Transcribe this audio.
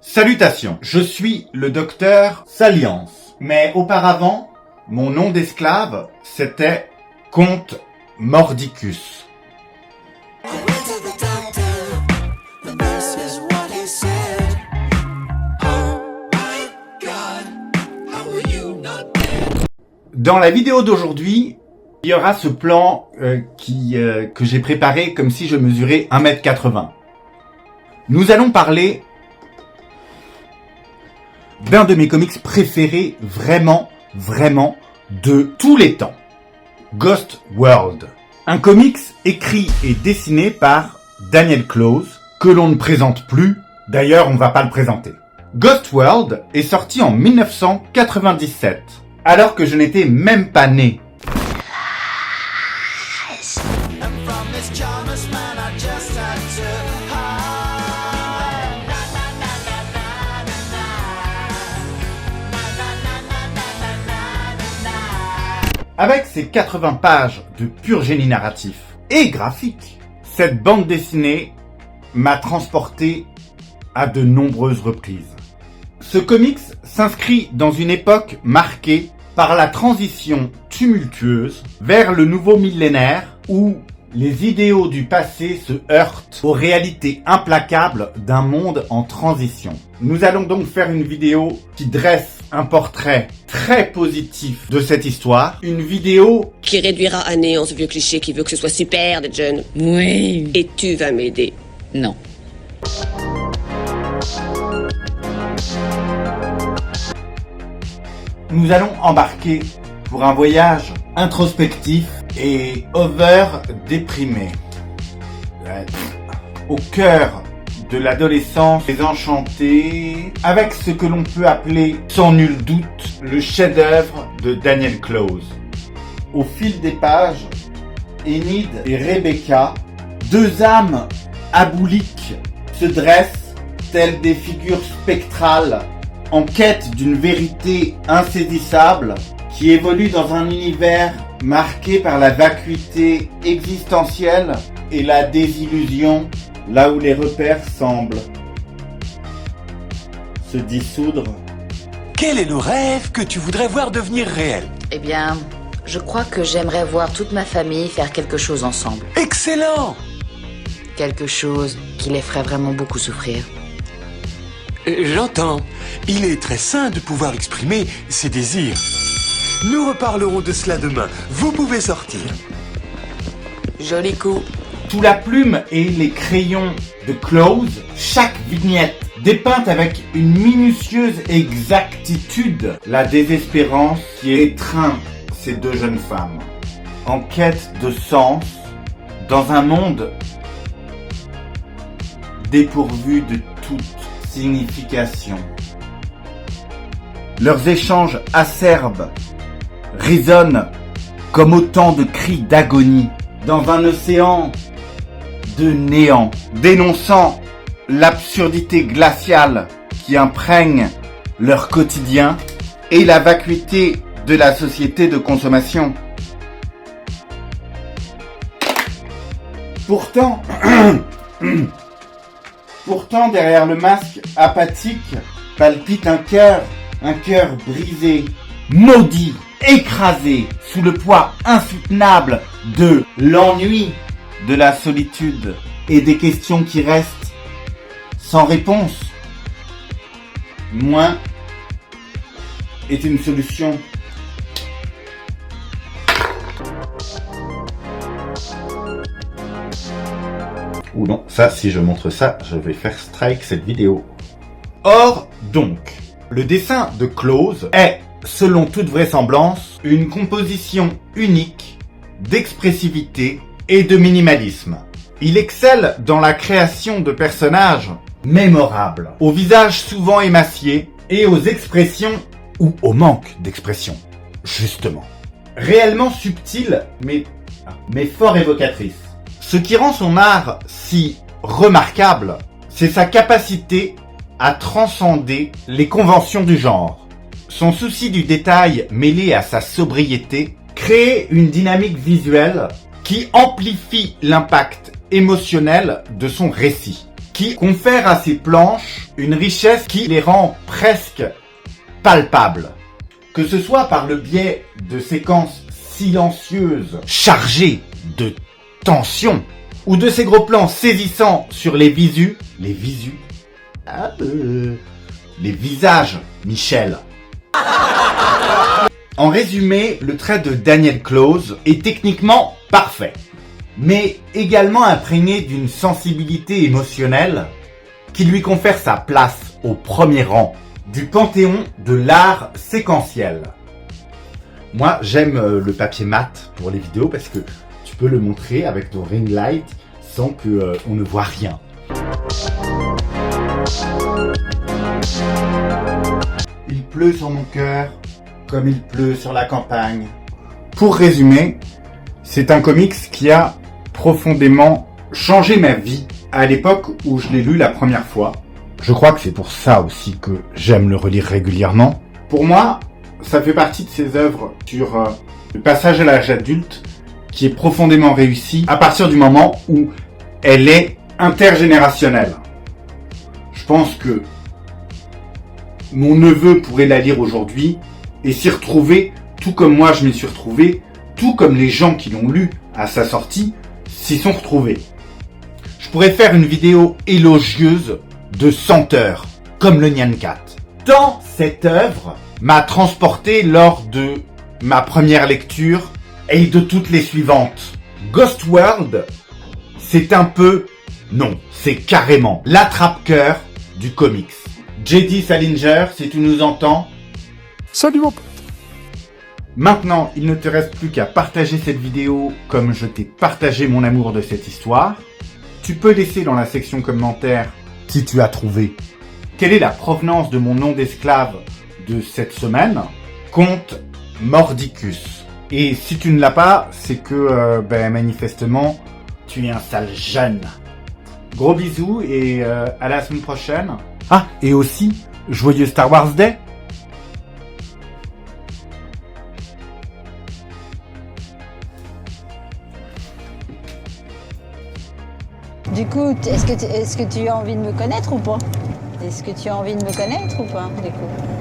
Salutations, je suis le docteur Salience. Mais auparavant, mon nom d'esclave, c'était Comte Mordicus. Dans la vidéo d'aujourd'hui, il y aura ce plan que j'ai préparé comme si je mesurais 1m80. Nous allons parler d'un de mes comics préférés, vraiment de tous les temps. Ghost World. Un comics écrit et dessiné par Daniel Clowes, que l'on ne présente plus, d'ailleurs on va pas le présenter. Ghost World est sorti en 1997, alors que je n'étais même pas né. Avec ses 80 pages de pur génie narratif et graphique, cette bande dessinée m'a transporté à de nombreuses reprises. Ce comics s'inscrit dans une époque marquée par la transition tumultueuse vers le nouveau millénaire où les idéaux du passé se heurtent aux réalités implacables d'un monde en transition. Nous allons donc faire une vidéo qui dresse un portrait très positif de cette histoire. Une vidéo qui réduira à néant ce vieux cliché qui veut que ce soit super d'être jeune. Oui. Et tu vas m'aider. Non. Nous allons embarquer pour un voyage introspectif et over-déprimé. Au cœur de l'adolescence désenchantée, avec ce que l'on peut appeler, sans nul doute, le chef-d'œuvre de Daniel Clowes. Au fil des pages, Enid et Rebecca, deux âmes abouliques, se dressent telles des figures spectrales en quête d'une vérité insaisissable qui évolue dans un univers marqué par la vacuité existentielle et la désillusion, là où les repères semblent se dissoudre. Quel est le rêve que tu voudrais voir devenir réel? Eh bien, je crois que j'aimerais voir toute ma famille faire quelque chose ensemble. Excellent! Quelque chose qui les ferait vraiment beaucoup souffrir. J'entends. Il est très sain de pouvoir exprimer ses désirs. Nous reparlerons de cela demain. Vous pouvez sortir. Joli coup. Sous la plume et les crayons de Clowes, chaque vignette dépeinte avec une minutieuse exactitude la désespérance qui étreint ces deux jeunes femmes, en quête de sens dans un monde dépourvu de toute signification. Leurs échanges acerbes résonnent comme autant de cris d'agonie dans un océan de néant, dénonçant l'absurdité glaciale qui imprègne leur quotidien et la vacuité de la société de consommation. Pourtant, derrière le masque apathique, palpite un cœur brisé, maudit, écrasé sous le poids insoutenable de l'ennui, de la solitude et des questions qui restent sans réponse. Moins est une solution. Ou non, ça, si je montre ça, je vais faire strike cette vidéo. Or, donc, le dessin de Clowes est, selon toute vraisemblance, une composition unique d'expressivité et de minimalisme. Il excelle dans la création de personnages mémorables, aux visages souvent émaciés et aux expressions ou au manque d'expression, justement. Réellement subtiles, mais fort évocatrices. Ce qui rend son art si remarquable, c'est sa capacité à transcender les conventions du genre. Son souci du détail mêlé à sa sobriété crée une dynamique visuelle qui amplifie l'impact émotionnel de son récit, qui confère à ces planches une richesse qui les rend presque palpables. Que ce soit par le biais de séquences silencieuses, chargées de tension, ou de ces gros plans saisissants sur les visages, Michel. En résumé, le trait de Daniel Clowes est techniquement parfait, mais également imprégné d'une sensibilité émotionnelle qui lui confère sa place au premier rang du panthéon de l'art séquentiel. Moi, j'aime le papier mat pour les vidéos parce que tu peux le montrer avec ton ring light sans que on ne voit rien. Il pleut sur mon cœur comme il pleut sur la campagne. Pour résumer, c'est un comics qui a profondément changé ma vie à l'époque où je l'ai lu la première fois. Je crois que c'est pour ça aussi que j'aime le relire régulièrement. Pour moi, ça fait partie de ces œuvres sur le passage à l'âge adulte qui est profondément réussi à partir du moment où elle est intergénérationnelle. Je pense que mon neveu pourrait la lire aujourd'hui et s'y retrouver tout comme moi je m'y suis retrouvé, tout comme les gens qui l'ont lu à sa sortie s'y sont retrouvés. Je pourrais faire une vidéo élogieuse de senteurs, comme le Nyan Cat. Tant cette œuvre m'a transporté lors de ma première lecture et de toutes les suivantes. Ghost World, c'est un peu, non, c'est carrément l'attrape-cœur du comics. J.D. Salinger, si tu nous entends. Salut mon pote. Maintenant, il ne te reste plus qu'à partager cette vidéo comme je t'ai partagé mon amour de cette histoire. Tu peux laisser dans la section commentaires si tu as trouvé quelle est la provenance de mon nom d'esclave de cette semaine. Conte Mordicus. Et si tu ne l'as pas, c'est que manifestement, tu es un sale jeune. Gros bisous et à la semaine prochaine. Ah, et aussi, joyeux Star Wars Day. Du coup, est-ce que tu as envie de me connaître ou pas? Est-ce que tu as envie de me connaître ou pas, du coup?